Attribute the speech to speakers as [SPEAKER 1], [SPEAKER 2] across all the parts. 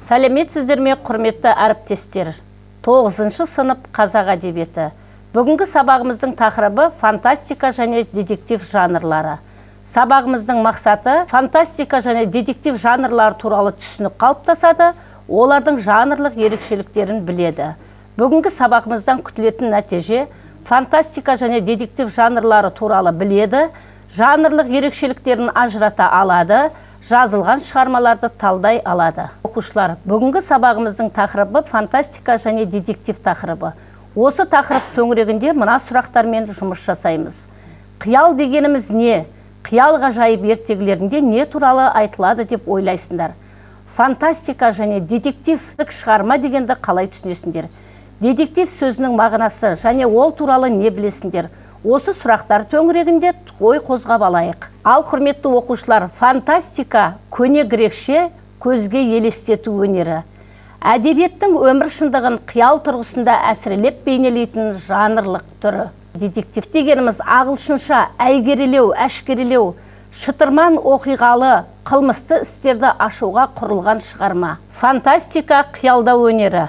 [SPEAKER 1] Сәлеметсіздер ме, құрметті әріптестер? 9-шы сынып қазақ әдебиеті. Бүгінгі сабағымыздың тақырыбы фантастика және детектив жанрлары. Сабағымыздың мақсаты фантастика және детектив жанрлары туралы түсінік қалыптасады, олардың жанрлық ерекшеліктерін біледі. Бүгінгі сабағымыздан күтілетін нәтиже фантастика және детектив жанрлары туралы біледі, жанрлық ерекшеліктерін ажырата алады, жазылған шығармаларды талдай алады. Оқушылар, бүгінгі сабағымыздың тақырыбы фантастика және детектив тақырыбы. Осы тақырып төңірегінде мына сұрақтармен жұмыс жасаймыз. Қиял дегеніміз не? Қиял ғажайып ертегілерінде не туралы айтылады деп ойлайсыңдар? Фантастика және детективтік шығарма дегенді қалай түсінесіңдер? Детектив сөзінің мағынасы және ол туралы не білесіңдер? Осы сұрақтар төңірегінде ой қозғап алайық. Ал құрметті оқушылар, фантастика көне грекше көзге елестету өнері. Әдебиеттің өмір шындығын қиял тұрғысында әсірелеп бейнелейтін жанрлық түрі. Детектив дегеніміз ағылшынша әйгерелеу, әшкерелеу, шытырман оқиғалы, қылмысты істерді ашуға құрылған шығарма. Фантастика қиялдау өнері.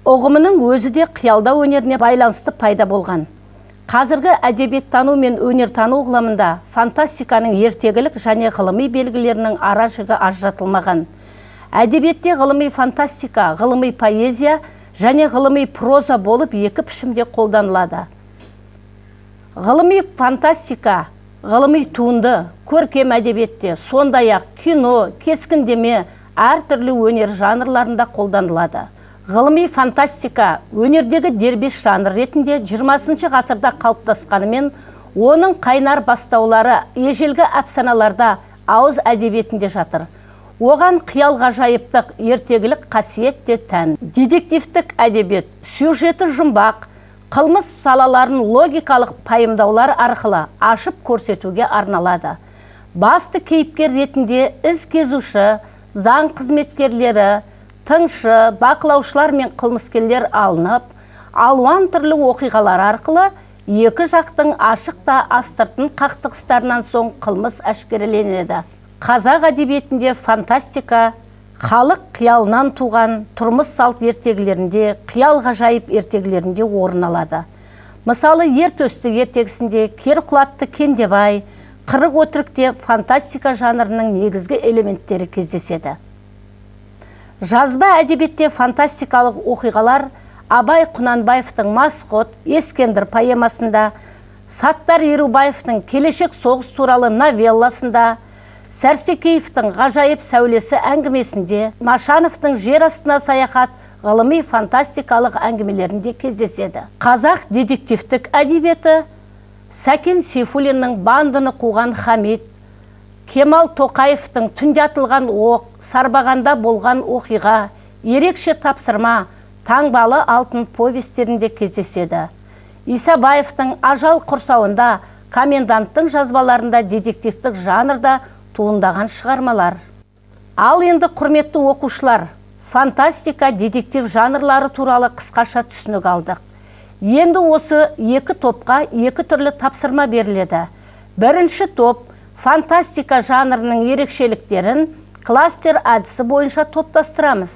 [SPEAKER 1] Ұғымының өзі де қиялдау өнеріне байланысты пайда болған. Қазіргі әдебиеттану мен өнертану ғылымында фантастиканың ертегілік және ғылыми белгілерінің ара жігі ажыратылмаған. Әдебиетте ғылыми фантастика, ғылыми поэзия және ғылыми проза болып екі пішімде қолданылады. Ғылыми фантастика, ғылыми туынды, көркем әдебиетте, сондай-ақ кино, кескіндеме, әртүрлі өнер жанрларында қолданылады. Ғылыми фантастика өнердегі дербес жанр ретінде 20-шы ғасырда қалыптасқанымен, оның қайнар бастаулары ежелгі әпсаналарда, ауыз әдебиетінде жатыр. Оған қиял ғажайыптық, ертегілік қасиет те тән. Детективтік әдебиет сюжеті жұмбақ, қылмыс салаларын логикалық пайымдаулар арқылы ашып көрсетуге арналады. Басты кейіпкер ретінде із кезуші, заң қызметкерлері, тыңшы, бақылаушылар мен қылмыскерлер алынып, алуан түрлі оқиғалар арқылы екі жақтың ашық та астыртын қақтығыстарынан соң қылмыс әшкереленеді. Қазақ әдебиетінде фантастика халық қиялынан туған тұрмыс салт ертегілерінде, қиял ғажайып ертегілерінде орын алады. Мысалы, ер төстік ертегісінде Керқұлатты Кендебай, Қырық өтірікте фантастика жанрының негізгі элементтері кездеседі. Жазба әдебиетте фантастикалық оқиғалар Абай Құнанбаевтың Масқұт, Ескендір поэмасында, Саттар Ерубаевтың Келешек соғыс туралы новелласында, Сәрсекеевтің Ғажайып сәулесі әңгімесінде, Машановтың Жер астына саяхат ғылыми фантастикалық әңгімелерінде кездеседі. Қазақ детективтік әдебиеті Сәкен Сейфуллиннің Бандыны қуған Хамит, Кемал Тоқаевтың Түнде атылған оқ, Сарбағанда болған оқиға, Ерекше тапсырма, Таңбалы алтын повестерінде кездеседі. Исабаевтың Ажал құрсауында, Коменданттың жазбаларында детективтік жанрда туындаған шығармалар. Ал енді құрметті оқушылар, фантастика, детектив жанрлары туралы қысқаша түсінік алдық. Енді осы екі топқа екі түрлі тапсырма беріледі. Бірінші топ фантастика жанрының ерекшеліктерін кластер әдісі бойынша топтастырамыз.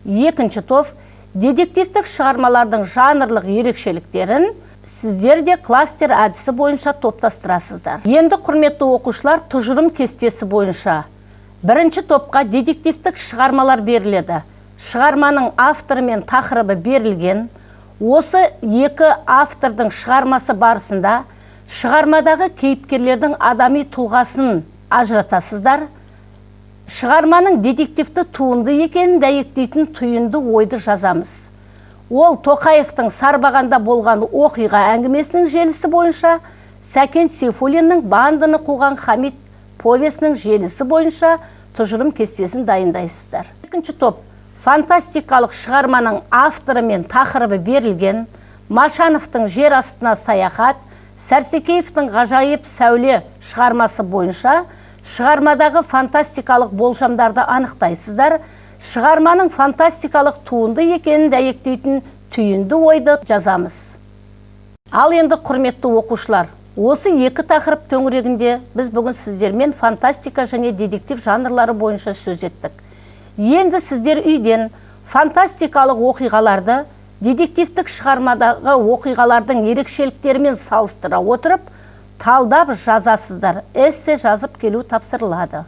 [SPEAKER 1] Екінші топ детективтік шығармалардың жанрлық ерекшеліктерін сіздер де кластер әдісі бойынша топтастырасыздар. Енді құрметті оқушылар, тұжырым кестесі бойынша бірінші топқа детективтік шығармалар беріледі. Шығарманың авторы мен тақырыбы берілген. Осы екі автордың шығармасы барысында шығармадағы кейіпкерлердің адами тұлғасын ажыратасыздар. Шығарманың детективті туынды екенін дәйектейтін түйінді ойды жазамыз. Ол Тоқаевтың Сарбағанда болған оқиға әңгімесінің желісі бойынша, Сәкен Сейфуллиннің Бандыны қуған Хамит повесінің желісі бойынша тұжырым кестесін дайындайсыздар. Екінші топ фантастикалық шығарманың авторы мен тақырыбы берілген, Машановтың Жер астына саяхат, Сәрсекеевтің Ғажайып сәуле шығармасы бойынша шығармадағы фантастикалық болжамдарды анықтайсыздар. Шығарманың фантастикалық туынды екенін дәйектейтін түйінді ойды жазамыз. Ал енді құрметті оқушылар, осы екі тақырып төңірегінде біз бүгін сіздермен фантастика және детектив жанрлары бойынша сөз еттік. Енді сіздер үйден фантастикалық оқиғаларды детективтік шығармадағы оқиғалардың ерекшеліктерімен салыстыра отырып, талдап жазасыздар. Эссе жазып келу тапсырылады.